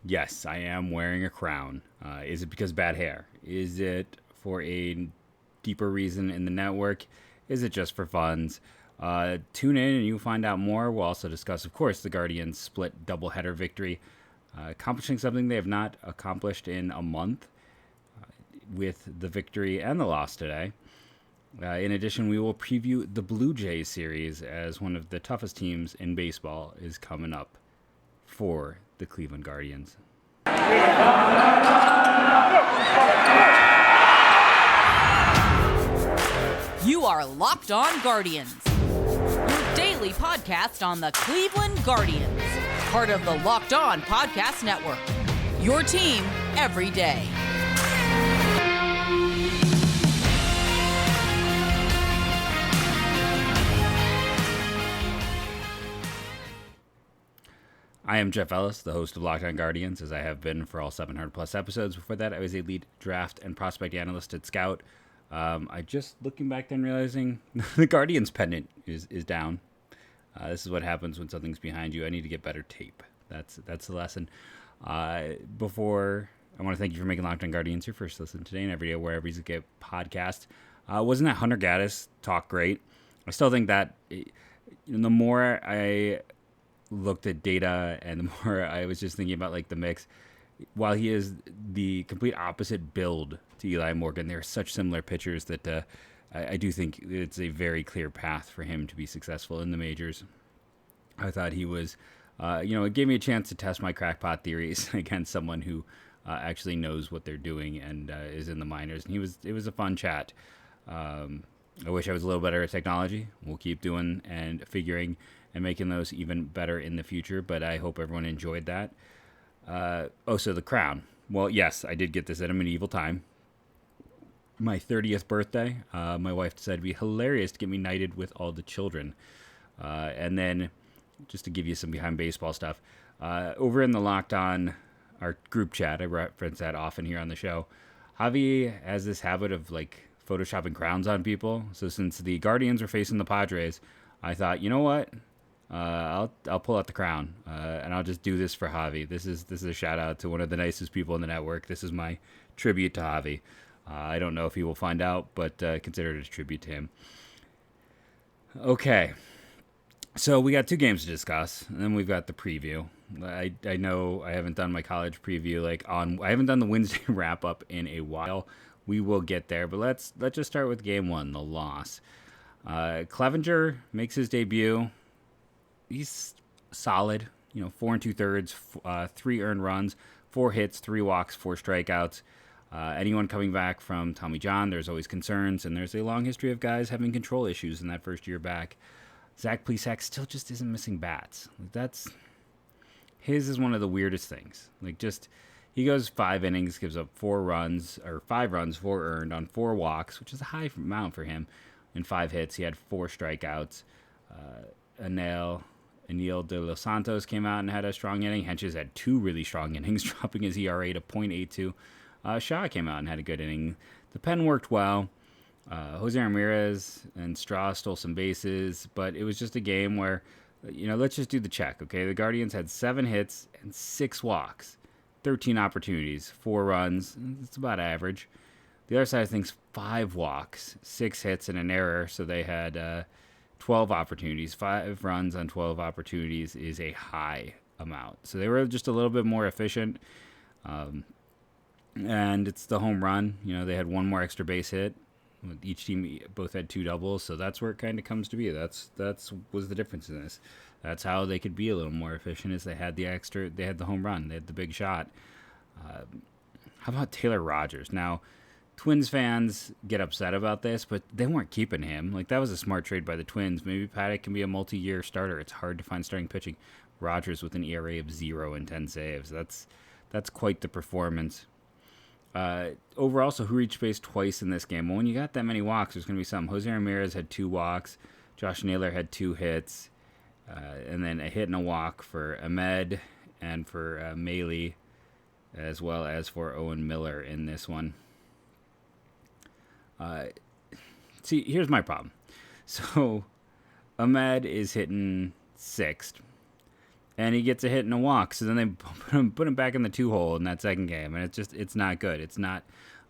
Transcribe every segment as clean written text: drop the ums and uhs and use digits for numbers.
Yes, I am wearing a crown. Is it because bad hair? Is it for a deeper reason in the network? Is it just for funds? Tune in and you'll find out more. We'll also discuss, of course, the Guardians' split doubleheader victory, accomplishing something they have not accomplished in a month with the victory and the loss today. In addition, we will preview the Blue Jays series as one of the toughest teams in baseball is coming up for the Cleveland Guardians. You are Locked On Guardians, your daily podcast on the Cleveland Guardians, part of the Locked On Podcast Network, your team every day. I am Jeff Ellis, the host of Locked On Guardians, as I have been for all 700 plus episodes. Before that, I was a lead draft and prospect analyst at Scout. I just looking back then realizing the Guardians pendant is down. This is what happens when something's behind you. I need to get better tape. That's the lesson. Before I want to thank you for making Locked On Guardians your first listen today and every day wherever you get podcast. Wasn't that Hunter Gaddis talk great? I still think that the more I looked at data and the more I was just thinking about like the mix, while he is the complete opposite build to Eli Morgan, they're such similar pitchers that I do think it's a very clear path for him to be successful in the majors. I thought he was, it gave me a chance to test my crackpot theories against someone who actually knows what they're doing and is in the minors. And it was a fun chat. I wish I was a little better at technology. We'll keep doing and figuring and making those even better in the future, but I hope everyone enjoyed that. So the crown. Well, yes, I did get this at a medieval time. My 30th birthday, my wife said it'd be hilarious to get me knighted with all the children. And then, just to give you some behind baseball stuff, over in the Locked On, our group chat, I reference that often here on the show, Javi has this habit of like photoshopping crowns on people. So since the Guardians were facing the Padres, I thought, you know what? I'll pull out the crown and I'll just do this for Javi. This is a shout out to one of the nicest people in the network. This is my tribute to Javi. I don't know if he will find out, but consider it a tribute to him. Okay, so we got two games to discuss, and then we've got the preview. I know I haven't done my college preview I haven't done the Wednesday wrap up in a while. We will get there, but let's just start with game one, the loss. Clevinger makes his debut. He's solid, 4 2/3, 3 earned runs, 4 hits, 3 walks, 4 strikeouts. Anyone coming back from Tommy John, there's always concerns, and there's a long history of guys having control issues in that first year back. Zach Plesac still just isn't missing bats. His is one of the weirdest things. He goes 5 innings, gives up 4 runs, or 5 runs, 4 earned on 4 walks, which is a high amount for him. In 5 hits, he had 4 strikeouts. Anil de Los Santos came out and had a strong inning. Henches had 2 really strong innings, dropping his ERA to .82. Shaw came out and had a good inning. The pen worked well. Jose Ramirez and Straw stole some bases, but it was just a game where, let's just do the check, okay? The Guardians had 7 hits and 6 walks, 13 opportunities, 4 runs. It's about average. The other side of things, 5 walks, 6 hits, and an error, so they had 12 opportunities. 5 runs on 12 opportunities is a high amount. So they were just a little bit more efficient. And it's the home run. They had 1 more extra base hit. Each team both had 2 doubles, so that's where it kind of comes to be. That's was the difference in this. That's how they could be a little more efficient, is they had the home run, they had the big shot. How about Taylor Rogers? Now, Twins fans get upset about this, but they weren't keeping him. That was a smart trade by the Twins. Maybe Paddock can be a multi-year starter. It's hard to find starting pitching. Rogers with an ERA of 0 and 10 saves. That's quite the performance. Overall, so who reached base twice in this game? Well, when you got that many walks, there's going to be some. Jose Ramirez had 2 walks. Josh Naylor had 2 hits. And then a hit and a walk for Amed and for Maley, as well as for Owen Miller in this one. See, here's my problem. So, Amed is hitting 6th. and he gets a hit and a walk. So then they put him back in the 2-hole in that second game, and it's not good. It's not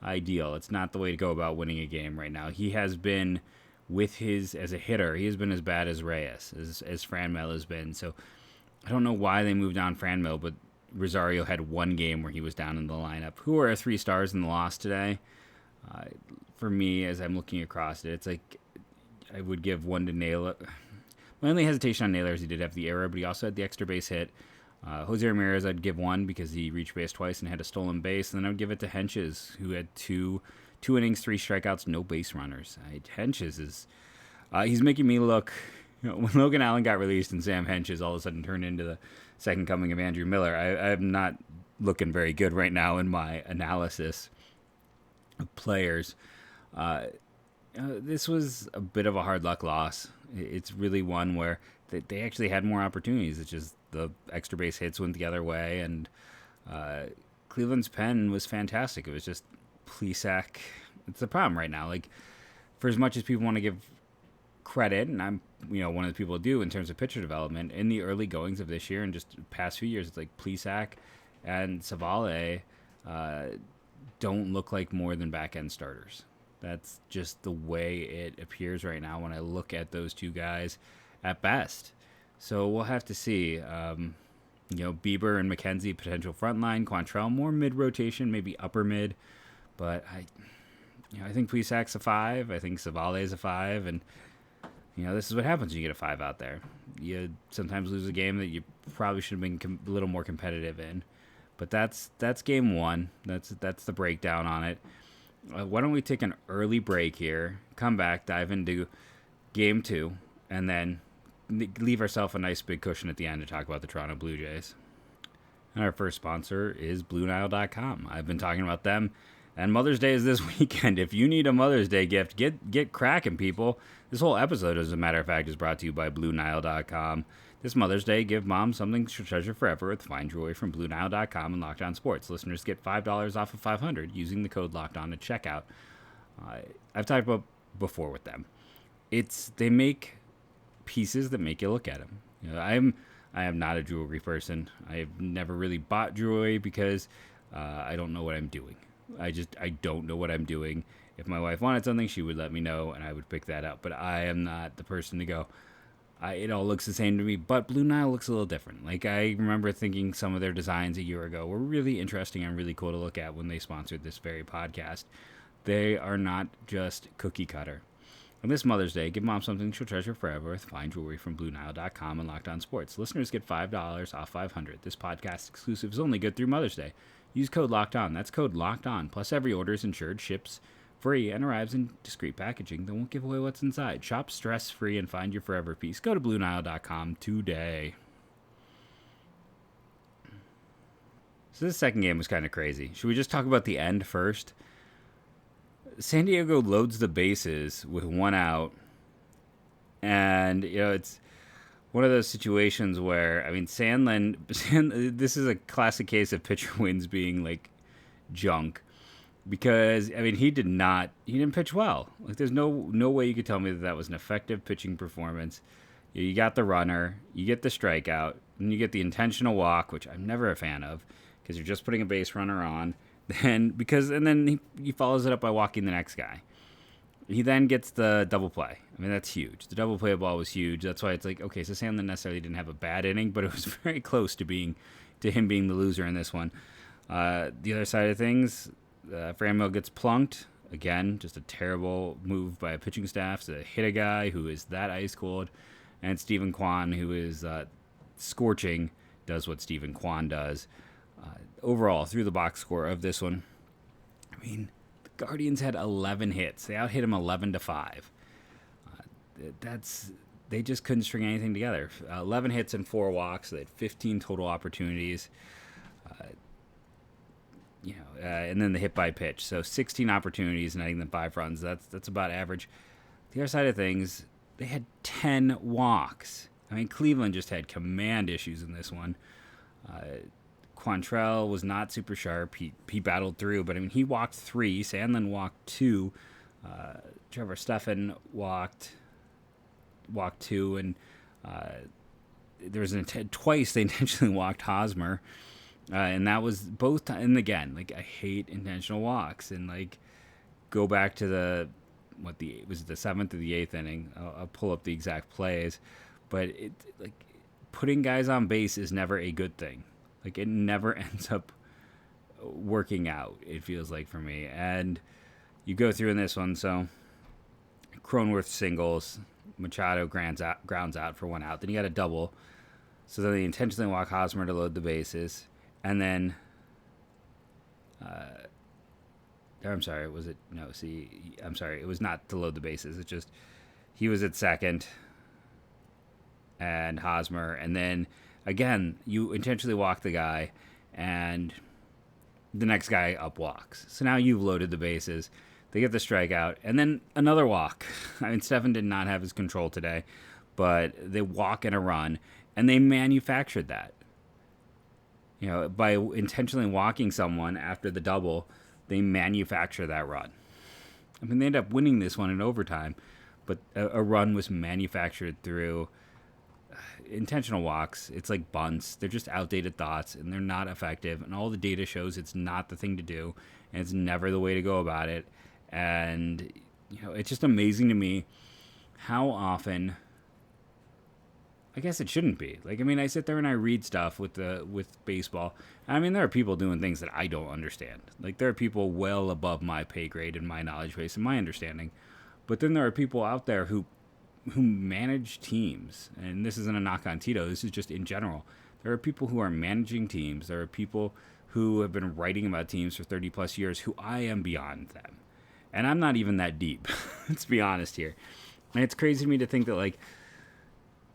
ideal. It's not the way to go about winning a game right now. He has been as a hitter, he has been as bad as Reyes, as Franmil has been. So I don't know why they moved on Franmil, but Rosario had one game where he was down in the lineup. Who are 3 stars in the loss today? For me, as I'm looking across it, it's like I would give one to Naylor. My only hesitation on Naylor is he did have the error, but he also had the extra base hit. Jose Ramirez, I'd give one because he reached base twice and had a stolen base. And then I would give it to Henches, who had two innings, 3 strikeouts, no base runners. Henches is he's making me look. When Logan Allen got released and Sam Henches all of a sudden turned into the second coming of Andrew Miller, I'm not looking very good right now in my analysis of players. This was a bit of a hard luck loss. It's really one where they actually had more opportunities. It's just the extra base hits went the other way, and Cleveland's pen was fantastic. It was just Plesac. It's the problem right now. Like, for as much as people want to give credit, and I'm one of the people who do in terms of pitcher development in the early goings of this year and just past few years, it's like Plesac and Savale don't look like more than back end starters. That's just the way it appears right now when I look at those two guys at best. So we'll have to see. Bieber and McKenzie, potential frontline. Quantrell, more mid-rotation, maybe upper mid. But I think Plesac's a 5. I think Savale's a 5. And, this is what happens when you get a 5 out there. You sometimes lose a game that you probably should have been a little more competitive in. But that's game 1. That's the breakdown on it. Why don't we take an early break here, come back, dive into game 2, and then leave ourselves a nice big cushion at the end to talk about the Toronto Blue Jays. And our first sponsor is BlueNile.com. I've been talking about them, and Mother's Day is this weekend. If you need a Mother's Day gift, get cracking, people. This whole episode, as a matter of fact, is brought to you by BlueNile.com. This Mother's Day, give mom something she'll treasure forever with fine jewelry from BlueNile.com and Locked On Sports. Listeners get $5 off of $500 using the code Locked On at checkout. I've talked about before with them. They make pieces that make you look at them. I am not a jewelry person. I've never really bought jewelry because I don't know what I'm doing. I don't know what I'm doing. If my wife wanted something, she would let me know, and I would pick that up. But I am not the person to go, it all looks the same to me, but Blue Nile looks a little different. Like, I remember thinking some of their designs a year ago were really interesting and really cool to look at when they sponsored this very podcast. They are not just cookie cutter. On this Mother's Day, give mom something she'll treasure forever with fine jewelry from BlueNile.com and Locked On Sports. Listeners get $5 off $500. This podcast exclusive is only good through Mother's Day. Use code Locked On. That's code Locked On. Plus, every order is insured, ships free, and arrives in discreet packaging that won't give away what's inside. Shop stress-free and find your forever piece. Go to BlueNile.com today. So this second game was kind of crazy. Should we just talk about the end first? San Diego loads the bases with 1 out, and it's one of those situations where, Sandlin, this is a classic case of pitcher wins being like junk. Because, he didn't pitch well. Like, there's no way you could tell me that was an effective pitching performance. You got the runner, you get the strikeout, and you get the intentional walk, which I'm never a fan of, because you're just putting a base runner on. And then he follows it up by walking the next guy. He then gets the double play. That's huge. The double play ball was huge. That's why it's like, okay, so Sandlin necessarily didn't have a bad inning, but it was very close to him being the loser in this one. The other side of things, Franmil gets plunked. Again, just a terrible move by a pitching staff to hit a guy who is that ice cold. And Steven Kwan, who is scorching, does what Steven Kwan does. Overall, through the box score of this one, the Guardians had 11 hits. They out-hit him 11-5. They just couldn't string anything together. 11 hits and 4 walks. They had 15 total opportunities. And then the hit by pitch. So 16 opportunities, netting them 5 runs. That's about average. The other side of things, they had 10 walks. Cleveland just had command issues in this one. Quantrell was not super sharp. He battled through, but he walked 3. Sandlin walked 2. Trevor Stephan walked 2, and there was twice they intentionally walked Hosmer, and that was both times. And again, like, I hate intentional walks, and like, go back to the seventh or the eighth inning. I'll pull up the exact plays, but it, like, putting guys on base is never a good thing. Like, it never ends up working out, it feels like, for me. And you go through in this one, so Cronenworth singles, Machado grounds out for one out. Then you got a double. So then they intentionally walk Hosmer to load the bases. And then, I'm sorry, was it? No, see, I'm sorry, it was not to load the bases. It's just, he was at second and Hosmer. And then, again, you intentionally walk the guy and the next guy up walks. So now you've loaded the bases. They get the strikeout, and then another walk. I mean, Stefan did not have his control today, but they walk and a run, and they manufactured that. You know, by intentionally walking someone after the double, they manufacture that run. I mean, they end up winning this one in overtime, but a run was manufactured through intentional walks. It's like bunts. They're just outdated thoughts, and they're not effective, and all the data shows it's not the thing to do, and it's never the way to go about it. And, you know, it's just amazing to me how often, I guess it shouldn't be. Like, I mean, I sit there and I read stuff with baseball. I mean, there are people doing things that I don't understand. Like, there are people well above my pay grade and my knowledge base and my understanding. But then there are people out there who manage teams. And this isn't a knock on Tito. This is just in general. There are people who are managing teams. There are people who have been writing about teams for 30 plus years who I am beyond them. And I'm not even that deep, let's be honest here. And it's crazy to me to think that, like,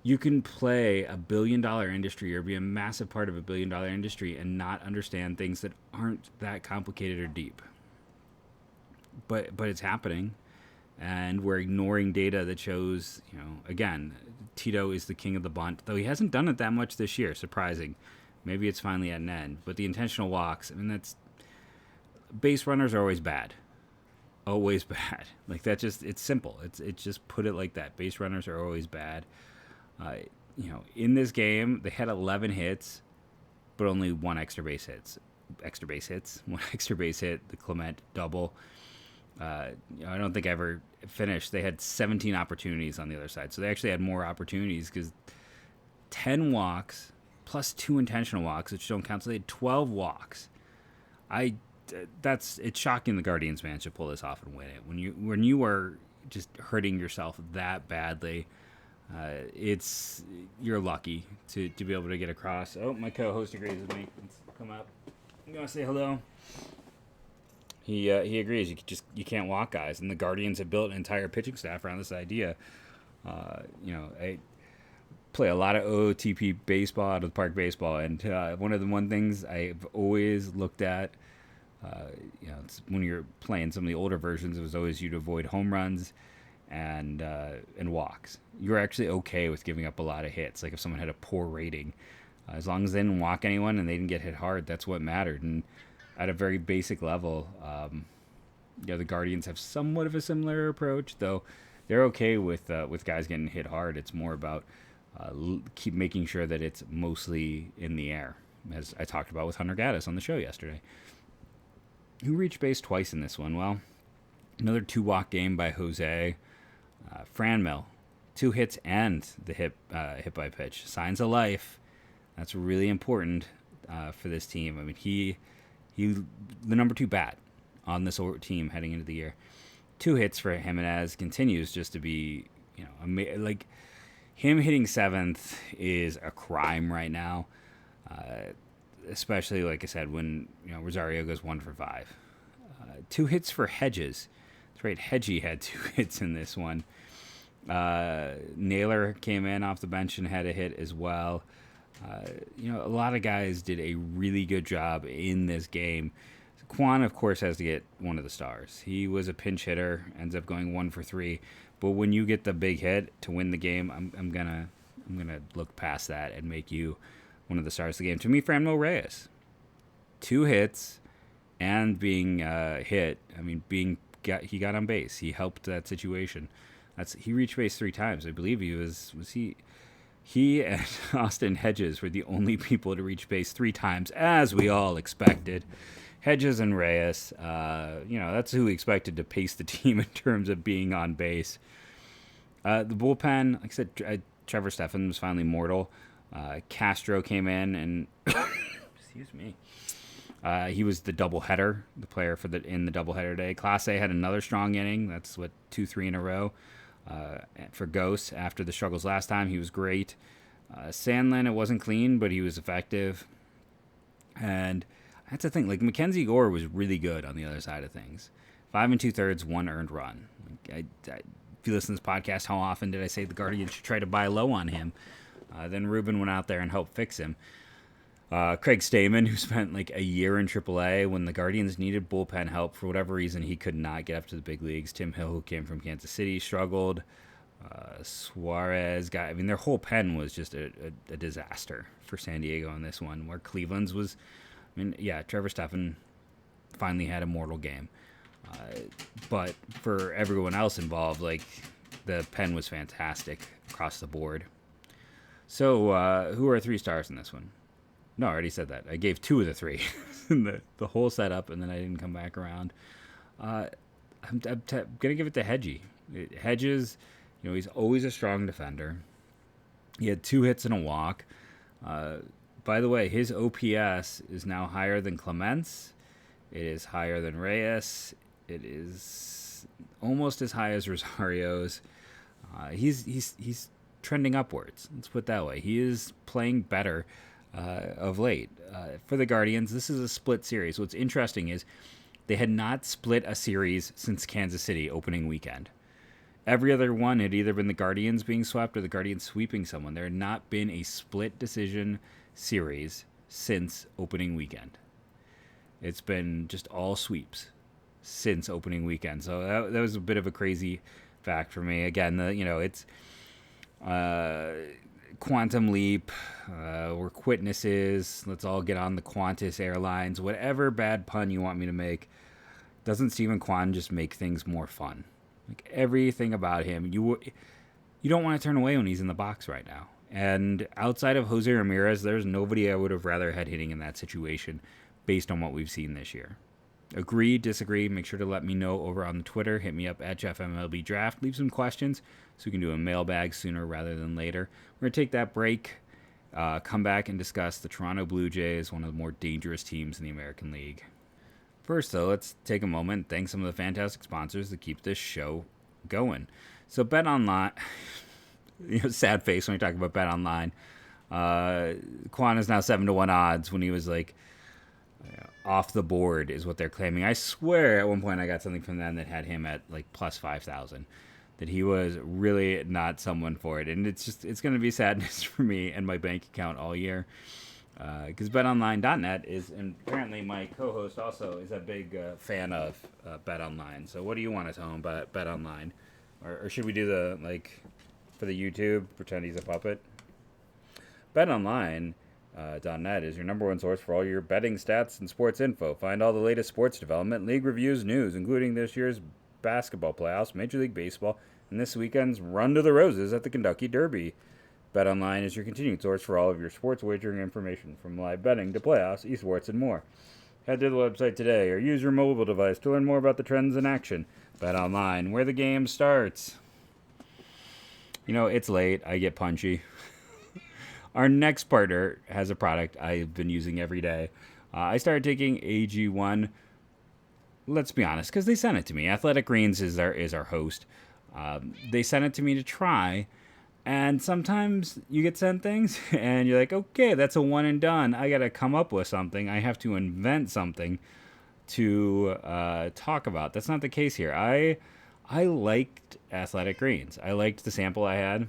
you can play a $1 billion industry or be a massive part of a $1 billion industry and not understand things that aren't that complicated or deep. But it's happening, and we're ignoring data that shows, you know, again, Tito is the king of the bunt, though he hasn't done it that much this year, surprising. Maybe it's finally at an end. But the intentional walks, I mean, that's, base runners are always bad. Always bad. Like, that just, it's simple. It's just put it like that. Base runners are always bad. You know, in this game, they had 11 hits, but only one extra base hit. One extra base hit, the Clement double. You know, I don't think I ever finished. They had 17 opportunities on the other side. So they actually had more opportunities because 10 walks plus 2 intentional walks, which don't count. So they had 12 walks. It's shocking the Guardians managed to pull this off and win it. When you are just hurting yourself that badly, you're lucky to be able to get across. Oh, my co-host agrees with me. Let's come up. You want to say hello? He agrees. You can't walk guys, and the Guardians have built an entire pitching staff around this idea. You know, I play a lot of OOTP baseball, out of the park baseball, and one of the things I've always looked at. You know, it's when you're playing some of the older versions, it was always you'd avoid home runs and walks. You were actually okay with giving up a lot of hits. Like, if someone had a poor rating, as long as they didn't walk anyone and they didn't get hit hard, that's what mattered. And at a very basic level, you know, the Guardians have somewhat of a similar approach, though they're okay with guys getting hit hard. It's more about keep making sure that it's mostly in the air, as I talked about with Hunter Gaddis on the show yesterday. Who reached base twice in this one? Well, another 2-walk game by Jose. Franmil, 2 hits and the hit by pitch. Signs of life. That's really important for this team. I mean, he the number 2 bat on this team heading into the year. 2 hits for Jimenez, continues just to be, you know, like, him hitting 7th is a crime right now. Especially, like I said, when, you know, Rosario goes 1 for 5. 2 hits for Hedges. That's right, Hedgie had 2 hits in this one. Naylor came in off the bench and had a hit as well. You know, a lot of guys did a really good job in this game. Kwan, of course, has to get one of the stars. He was a pinch hitter, ends up going 1 for 3. But when you get the big hit to win the game, I'm gonna look past that and make you one of the stars of the game. To me, Franmil Reyes, 2 hits and being hit. I mean, he got on base. He helped that situation. He reached base 3 times. I believe he He and Austin Hedges were the only people to reach base 3 times, as we all expected. Hedges and Reyes, that's who we expected to pace the team in terms of being on base. The bullpen, like I said, Trevor Stephan was finally mortal. Castro came in and, excuse me, he was the doubleheader, the player in the doubleheader day. Class A had another strong inning. That's 2-3 in a row. For Ghost, after the struggles last time, he was great. Sandlin, it wasn't clean, but he was effective. And that's the thing. Like, Mackenzie Gore was really good on the other side of things. 5 2/3, 1 earned run. If you listen to this podcast, how often did I say the Guardians should try to buy low on him? Then Ruben went out there and helped fix him. Craig Stamen, who spent like a year in AAA when the Guardians needed bullpen help for whatever reason, he could not get up to the big leagues. Tim Hill, who came from Kansas City, struggled. Suarez their whole pen was just a disaster for San Diego on this one, where Cleveland's was, Trevor Stephan finally had a mortal game. But for everyone else involved, like, the pen was fantastic across the board. So, who are 3 stars in this one? No, I already said that. I gave 2 of the 3 in the whole setup, and then I didn't come back around. I'm going to give it to Hedgie. Hedges, he's always a strong defender. He had 2 hits and a walk. By the way, his OPS is now higher than Clement's. It is higher than Reyes. It is almost as high as Rosario's. He's trending upwards. Let's put it that way. He is playing better of late. For the Guardians, this is a split series. What's interesting is they had not split a series since Kansas City opening weekend. Every other one had either been the Guardians being swept or the Guardians sweeping someone. There had not been a split decision series since opening weekend. It's been just all sweeps since opening weekend. So that was a bit of a crazy fact for me. Again, it's quantum leap. We're witnesses. Let's all get on the Kwantis Airlines. Whatever bad pun you want me to make. Doesn't Steven Kwan just make things more fun? Like, everything about him, you don't want to turn away when he's in the box right now. And outside of Jose Ramirez, there's nobody I would have rather had hitting in that situation based on what we've seen this year. Agree, disagree, make sure to let me know over on Twitter. Hit me up at JeffMLBDraft. Leave some questions so we can do a mailbag sooner rather than later. We're going to take that break, come back and discuss the Toronto Blue Jays, one of the more dangerous teams in the American League. First, though, let's take a moment and thank some of the fantastic sponsors that keep this show going. So, BetOnline, sad face when we talk about BetOnline. Kwan is now 7-1 odds when he was like off the board, is what they're claiming. I swear at one point I got something from them that had him at like plus 5,000. That he was really not someone for it, and it's going to be sadness for me and my bank account all year. Because BetOnline.net is, and apparently my co-host also is a big fan of BetOnline. So what do you want to tell him about BetOnline? Or should we do for the YouTube, pretend he's a puppet? BetOnline.net is your number one source for all your betting stats and sports info. Find all the latest sports development, league reviews, news, including this year's basketball playoffs, Major League Baseball, and this weekend's Run to the Roses at the Kentucky Derby. BetOnline is your continued source for all of your sports wagering information, from live betting to playoffs, esports, and more. Head to the website today or use your mobile device to learn more about the trends in action. BetOnline, where the game starts. It's late. I get punchy. Our next partner has a product I've been using every day. I started taking AG1, let's be honest, because they sent it to me. Athletic Greens is our host. They sent it to me to try. And sometimes you get sent things and you're like, okay, that's a one and done. I got to come up with something. I have to invent something to talk about. That's not the case here. I liked Athletic Greens. I liked the sample I had.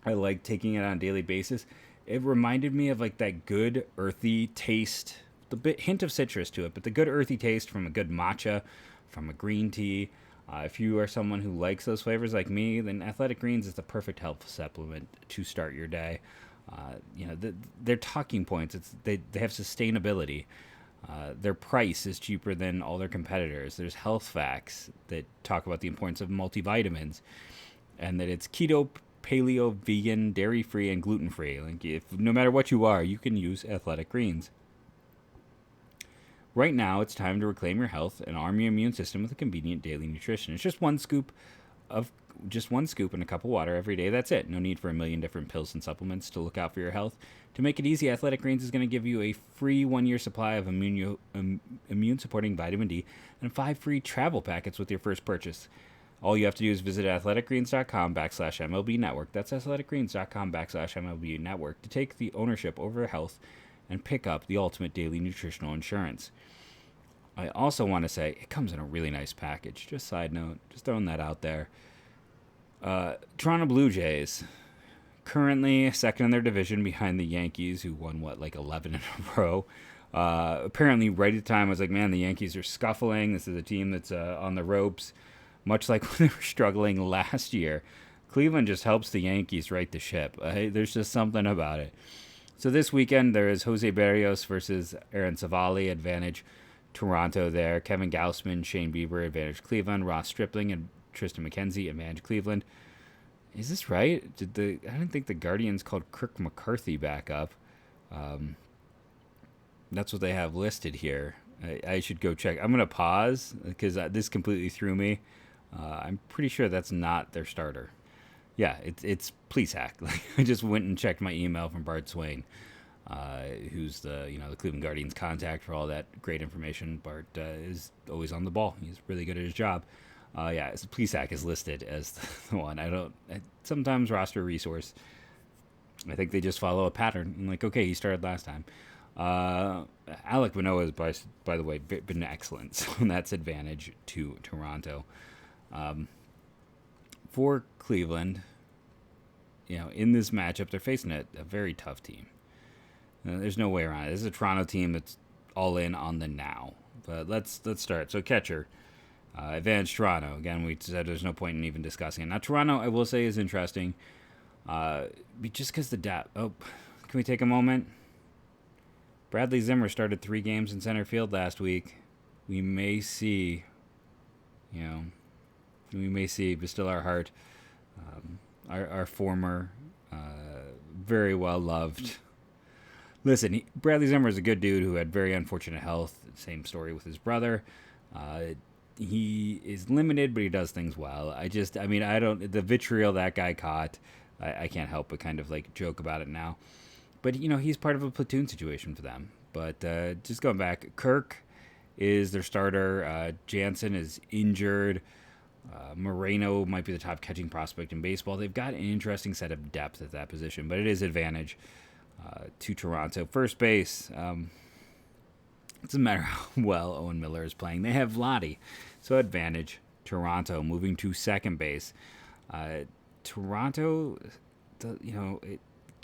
I liked taking it on a daily basis. It reminded me of like that good earthy taste, the hint of citrus to it, but the good earthy taste from a good matcha, from a green tea. If you are someone who likes those flavors like me, then Athletic Greens is the perfect health supplement to start your day. Their talking points, they have sustainability. Their price is cheaper than all their competitors. There's health facts that talk about the importance of multivitamins, and that it's keto paleo, vegan, dairy-free, and gluten-free. Like, no matter what you are, you can use Athletic Greens. Right now, it's time to reclaim your health and arm your immune system with a convenient daily nutrition. It's just one scoop in a cup of water every day. That's it. No need for a million different pills and supplements to look out for your health. To make it easy, Athletic Greens is going to give you a free 1-year supply of immune-supporting vitamin D and 5 free travel packets with your first purchase. All you have to do is visit athleticgreens.com/MLB Network. That's athleticgreens.com/MLB Network to take the ownership over health and pick up the ultimate daily nutritional insurance. I also want to say it comes in a really nice package. Just side note, just throwing that out there. Toronto Blue Jays, currently second in their division behind the Yankees, who won, 11 in a row. Apparently, right at the time, I was like, man, the Yankees are scuffling. This is a team that's on the ropes, much like when they were struggling last year. Cleveland just helps the Yankees right the ship. There's just something about it. So this weekend, there is Jose Berrios versus Aaron Savali, advantage Toronto there. Kevin Gausman, Shane Bieber, advantage Cleveland. Ross Stripling and Tristan McKenzie, advantage Cleveland. Is this right? I didn't think the Guardians called Kirk McCarthy back up. That's what they have listed here. I should go check. I'm going to pause because this completely threw me. I'm pretty sure that's not their starter. Yeah, it's Plesac. I just went and checked my email from Bart Swain, who's the Cleveland Guardians contact for all that great information. Bart is always on the ball. He's really good at his job. Plesac is listed as the one. Sometimes roster resource. I think they just follow a pattern. I'm like, okay, he started last time. Alek Manoah has, by the way, been excellent. So that's advantage to Toronto. For Cleveland, in this matchup, they're facing a very tough team. There's no way around it. This is a Toronto team that's all in on the now. But let's start. So catcher, advantage Toronto. Again, we said there's no point in even discussing it. Now Toronto, I will say, is interesting. Just because the depth. Oh, can we take a moment? Bradley Zimmer started 3 games in center field last week. We may see, but still our heart, our former, very well loved. Listen, Bradley Zimmer is a good dude who had very unfortunate health. Same story with his brother. He is limited, but he does things well. The vitriol that guy caught, I can't help but kind of joke about it now. But, he's part of a platoon situation for them. But just going back, Kirk is their starter. Jansen is injured. Moreno might be the top catching prospect in baseball. They've got an interesting set of depth at that position, but it is advantage to Toronto. First base, it doesn't matter how well Owen Miller is playing. They have Vladdy, so advantage Toronto. Moving to second base, Toronto,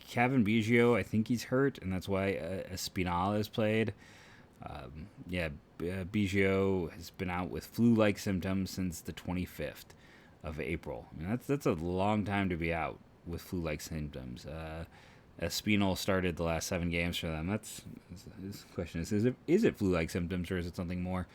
Kevin Biggio, I think he's hurt, and that's why Espinal has played. Biggio has been out with flu-like symptoms since the 25th of April. That's a long time to be out with flu-like symptoms. Espinal started the last 7 games for them. The question is it flu-like symptoms or is it something more?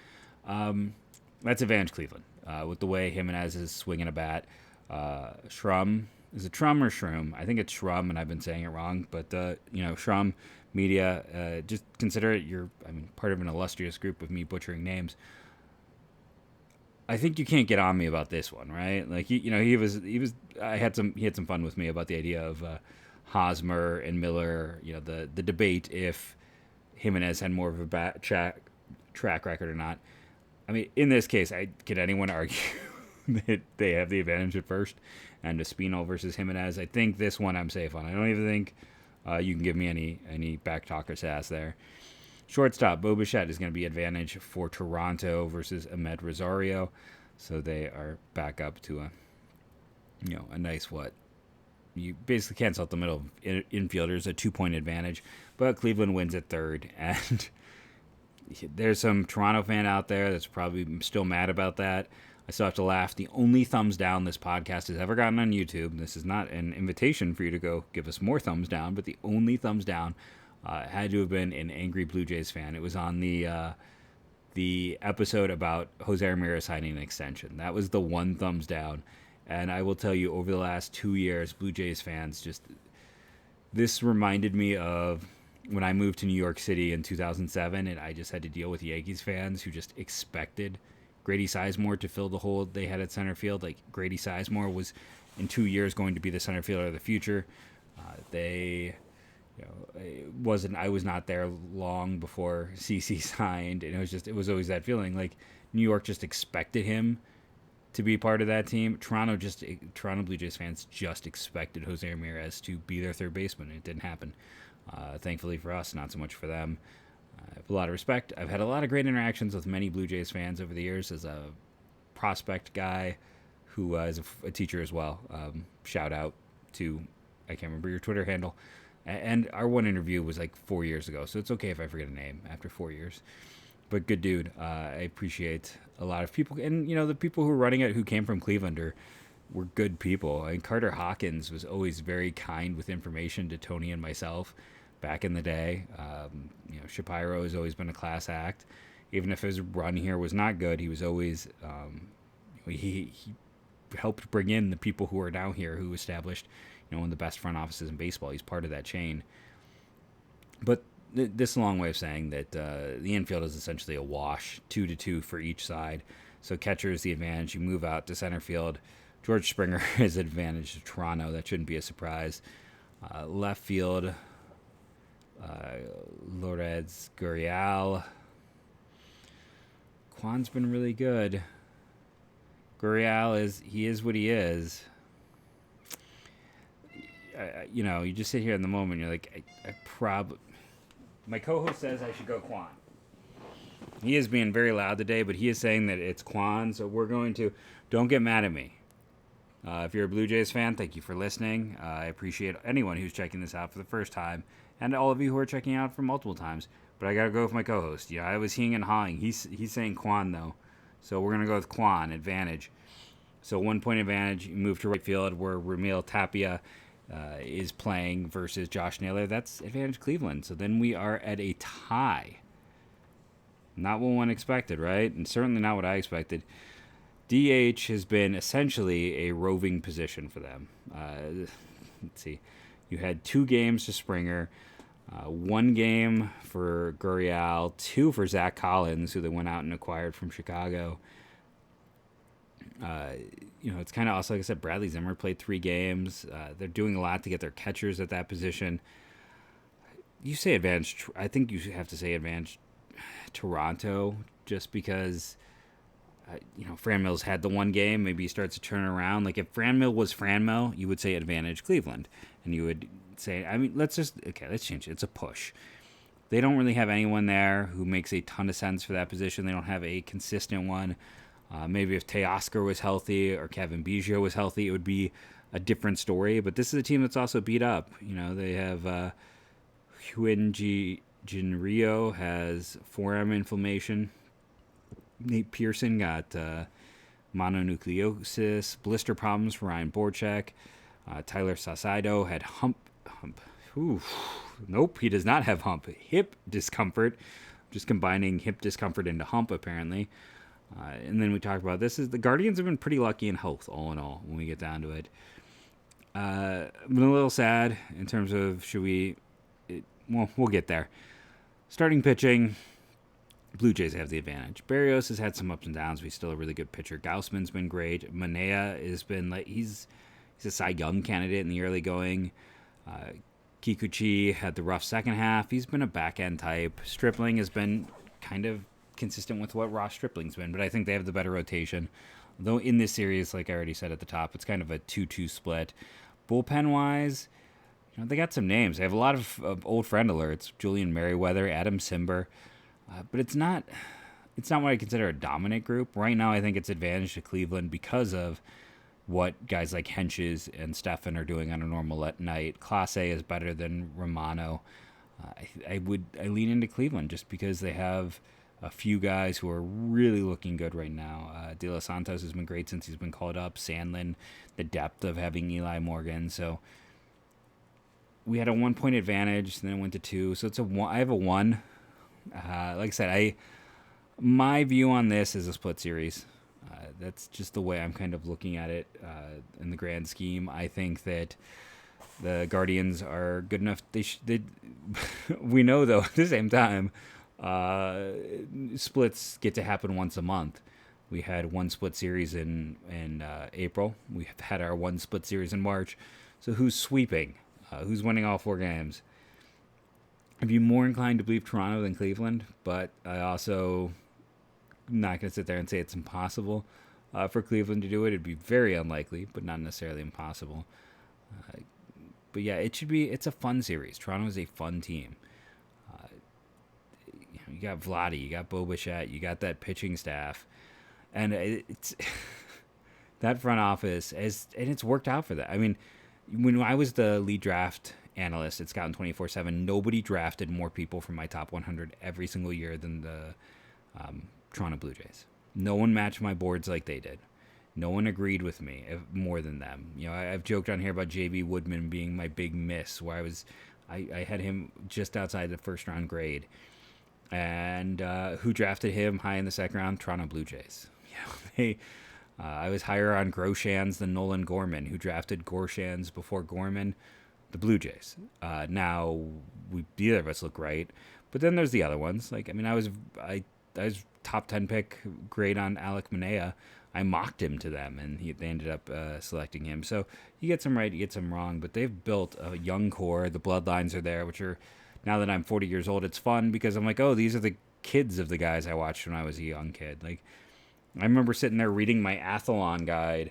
That's advantage Cleveland with the way Jimenez is swinging a bat. Shrum. Is it Shrum or Shroom? I think it's Shrum, and I've been saying it wrong. But, Shrum media, just consider it part of an illustrious group of me butchering names. I think you can't get on me about this one, right? he had some fun with me about the idea of Hosmer and Miller, the debate if Jimenez had more of a track record or not. In this case, can anyone argue that they have the advantage at first? And Espinal versus Jimenez. I think this one I'm safe on. I don't even think you can give me any back talk or sass there. Shortstop, Bo Bichette is going to be advantage for Toronto versus Amed Rosario. So they are back up to a nice you basically cancel out the middle infielders, a 2-point advantage. But Cleveland wins at third. And there's some Toronto fan out there that's probably still mad about that. I still have to laugh. The only thumbs down this podcast has ever gotten on YouTube, this is not an invitation for you to go give us more thumbs down, but the only thumbs down had to have been an angry Blue Jays fan. It was on the episode about Jose Ramirez signing an extension. That was the one thumbs down. And I will tell you, over the last 2 years, Blue Jays fans this reminded me of when I moved to New York City in 2007, and I just had to deal with Yankees fans who just expected Grady Sizemore to fill the hole they had at center field. Like, Grady Sizemore was in 2 years going to be the center fielder of the future. I was not there long before CC signed, and it was always that feeling like New York just expected him to be part of that team. Toronto Blue Jays fans just expected Jose Ramirez to be their third baseman. It didn't happen. Thankfully for us, not so much for them. I have a lot of respect. I've had a lot of great interactions with many Blue Jays fans over the years as a prospect guy who is a teacher as well. Shout out to, I can't remember your Twitter handle. And our one interview was like 4 years ago, so it's okay if I forget a name after 4 years. But good dude. I appreciate a lot of people. And, the people who are running it who came from Cleveland were good people. And Carter Hawkins was always very kind with information to Tony and myself back in the day. Shapiro has always been a class act. Even if his run here was not good, he was always... he helped bring in the people who are now here, who established one of the best front offices in baseball. He's part of that chain. But this is a long way of saying that the infield is essentially a wash, 2-2 for each side. So catcher is the advantage. You move out to center field. George Springer is an advantage to Toronto. That shouldn't be a surprise. Left field, Lourdes Gurriel. Kwan's been really good. Gurriel is what he is. You just sit here in the moment. You're like, my co-host says I should go Kwan. He is being very loud today, but he is saying that it's Kwan. So don't get mad at me. If you're a Blue Jays fan, thank you for listening. I appreciate anyone who's checking this out for the first time, and all of you who are checking out for multiple times. But I gotta go with my co-host. I was heeing and hawing. He's saying Kwan though, so we're gonna go with Kwan advantage. So 1 point advantage. You move to right field where Ramil Tapia is playing versus Josh Naylor. That's advantage Cleveland. So then we are at a tie. Not what one expected, right? And certainly not what I expected. DH has been essentially a roving position for them. Let's see. You had 2 games to Springer, 1 game for Gurriel, 2 for Zach Collins, who they went out and acquired from Chicago. It's kind of also, like I said, Bradley Zimmer played 3 games. They're doing a lot to get their catchers at that position. You say advantage. I think you have to say advantage Toronto, just because, Franmil's had the 1 game. Maybe he starts to turn around. Like, if Franmil was Franmil, you would say advantage Cleveland. And you would say, let's change it. It's a push. They don't really have anyone there who makes a ton of sense for that position. They don't have a consistent one. Maybe if Teoscar was healthy or Kevin Biggio was healthy, it would be a different story. But this is a team that's also beat up. They have Hyun Rio has forearm inflammation. Nate Pearson got mononucleosis, blister problems for Ryan Borchek. Tyler Saucedo had hump. Nope, he does not have hump. Hip discomfort. Just combining hip discomfort into hump, apparently. And then we talk about the Guardians have been pretty lucky in health, all in all, when we get down to it. I've been a little sad in terms of we'll get there. Starting pitching, Blue Jays have the advantage. Berrios has had some ups and downs, but he's still a really good pitcher. Gausman's been great. Manea has been he's a Cy Young candidate in the early going. Kikuchi had the rough second half. He's been a back end type. Stripling has been kind of consistent with what Ross Stripling's been, but I think they have the better rotation. Though in this series, like I already said at the top, it's kind of a 2-2 split. Bullpen wise, they got some names. They have a lot of old friend alerts: Julian Merriweather, Adam Simber, but it's not what I consider a dominant group right now. I think it's advantage to Cleveland because of what guys like Henches and Stefan are doing on a normal night. Clase is better than Romano. I lean into Cleveland just because they have a few guys who are really looking good right now. De Los Santos has been great since he's been called up. Sandlin, the depth of having Eli Morgan. So we had a 1 point advantage, then it went to 2. So I have a 1. Like I said, my view on this is a split series. That's just the way I'm kind of looking at it in the grand scheme. I think that the Guardians are good enough. We know, though, at the same time, splits get to happen once a month. We had one split series in April. We have had our one split series in March. So who's sweeping? Who's winning all 4 games? I'd be more inclined to believe Toronto than Cleveland, but I also not going to sit there and say it's impossible for Cleveland to do it. It'd be very unlikely, but not necessarily impossible. But yeah, it's a fun series. Toronto is a fun team. You got Vladdy, you got Bo Bichette, you got that pitching staff, and it's that front office and it's worked out for that. I mean, when I was the lead draft analyst at Scout 24/7, nobody drafted more people from my top 100 every single year than the Toronto Blue Jays. No one matched my boards like they did. No one agreed with me more than them. I've joked on here about J.B. Woodman being my big miss, where I had him just outside the first round grade. And who drafted him high in the second round? Toronto Blue Jays. I was higher on Groshans than Nolan Gorman, who drafted Groshans before Gorman, the Blue Jays. Now, neither of us look right. But then there's the other ones. I was top 10 pick grade on Alek Manaea. I mocked him to them, and they ended up selecting him. So you get some right, you get some wrong, but they've built a young core. The bloodlines are there, which are, now that I'm 40 years old, it's fun because I'm like, oh, these are the kids of the guys I watched when I was a young kid. I remember sitting there reading my Athlon guide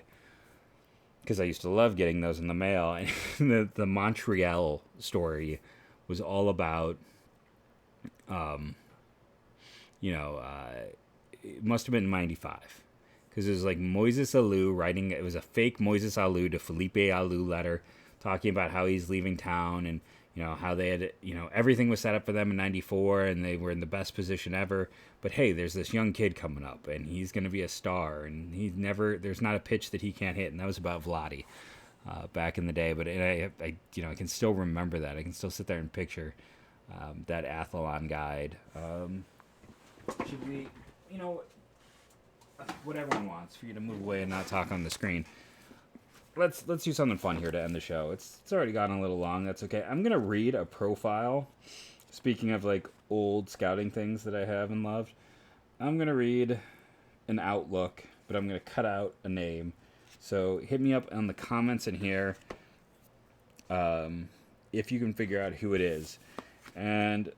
because I used to love getting those in the mail, and the Montreal story was all about, it must have been 95. Because it was like Moises Alou writing, it was a fake Moises Alou to Felipe Alou letter talking about how he's leaving town and, how they had, everything was set up for them in 94 and they were in the best position ever. But hey, there's this young kid coming up and he's going to be a star and there's not a pitch that he can't hit. And that was about Vladdy back in the day. But I can still remember that. I can still sit there and picture that Athlon guide. Should we, what everyone wants for you to move away and not talk on the screen. Let's do something fun here to end the show. It's already gotten a little long. That's okay. I'm gonna read a profile. Speaking of old scouting things that I have and loved, I'm gonna read an outlook, but I'm gonna cut out a name. So hit me up on the comments in here if you can figure out who it is, and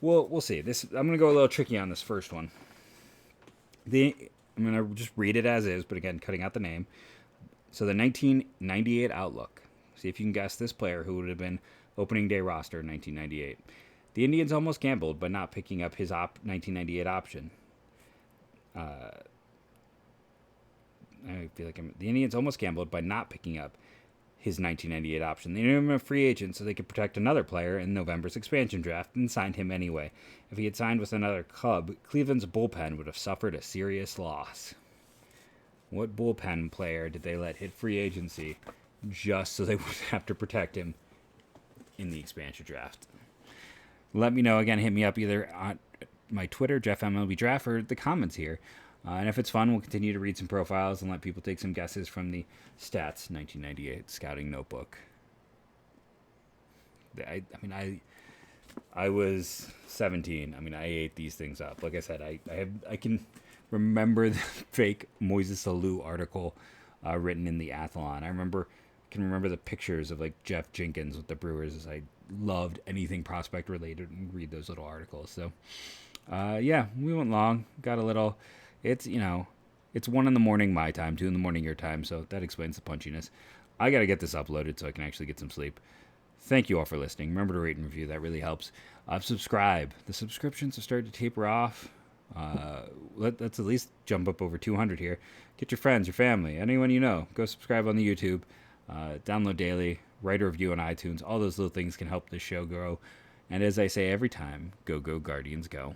we'll see. I'm gonna go a little tricky on this first one. I'm going to just read it as is, but again, cutting out the name. So the 1998 Outlook. See if you can guess this player who would have been opening day roster in 1998. The Indians almost gambled by not picking up his 1998 option. I feel like the Indians almost gambled by not picking up his 1998 option. They made him a free agent so they could protect another player in November's expansion draft and signed him anyway. If he had signed with another club, Cleveland's bullpen would have suffered a serious loss. What bullpen player did they let hit free agency just so they wouldn't have to protect him in the expansion draft? Let me know. Again, hit me up either on my Twitter, JeffMLBDraft, or the comments here. And if it's fun, we'll continue to read some profiles and let people take some guesses from the Stats 1998 Scouting Notebook. I was 17. I ate these things up. Like I said, I can remember the fake Moises Alou article written in the Athlon. I can remember the pictures of Jeff Jenkins with the Brewers. I loved anything prospect related and read those little articles. So, yeah, we went long. Got a little. It's 1 a.m. my time, 2 a.m. your time, so that explains the punchiness. I got to get this uploaded so I can actually get some sleep. Thank you all for listening. Remember to rate and review. That really helps. Subscribe. The subscriptions are starting to taper off. Let's at least jump up over 200 here. Get your friends, your family, anyone you know. Go subscribe on the YouTube. Download daily. Write a review on iTunes. All those little things can help this show grow. And as I say every time, go Guardians, go.